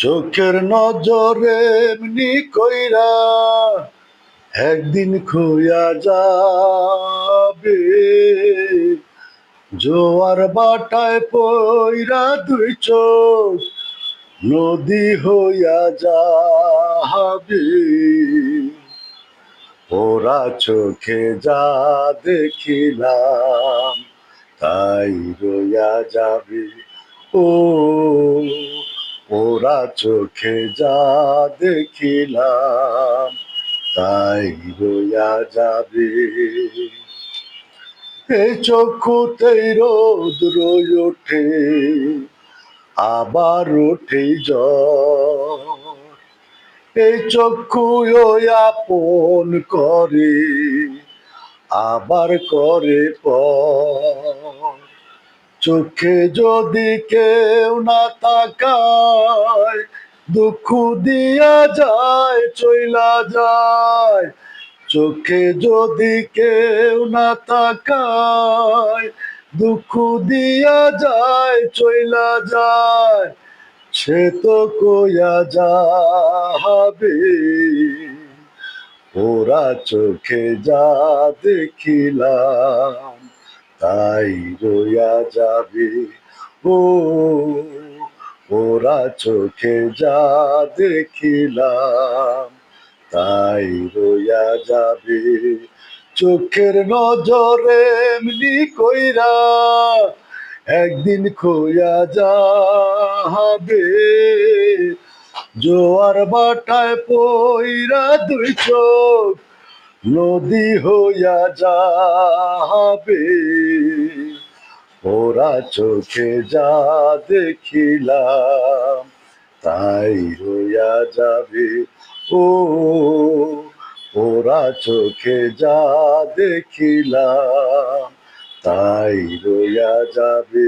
চোখের নজরে এমনি কইরা একদিন খুইয়া যাবে। জোয়ার বাটায় পইরা দুই চোখ নদী হইয়া যাবে। ওরা চোখে যা দেখিলাম তাই রইয়া যাবে। ও ওরা চোখে যা দেখিলাম তাই রইয়া যাবে। এই চক্ষুতেই রোদ রই ওঠে, আবার ওঠে ঝড়। এই চক্ষু আপন করে, আবার করে পর। চোখে যদি কেউ না তাকায়, দুঃখ দিয়া যায় চইলা যায়। চোখে যদি কেউ না তাকায়, দুঃখ দিয়া যায় চইলা যায়। সে তো কইয়া যাবে। ওরা চোখে যা দেখিলাম তাই রইয়া যাবে। ও ওরা চোখে যা দেখিলাম তাই রইয়া যাবে। চোখের নজরে এমনি কইরা একদিন খইয়া যাবে। জোয়ার বাটায় পইরা দুই চোখ নদী হইয়া যাবে। ওরা চোখে যা দেখিলাম তাই রইয়া যাবে। ও ওরা চোখে যা দেখিলাম তাই রইয়া যাবে।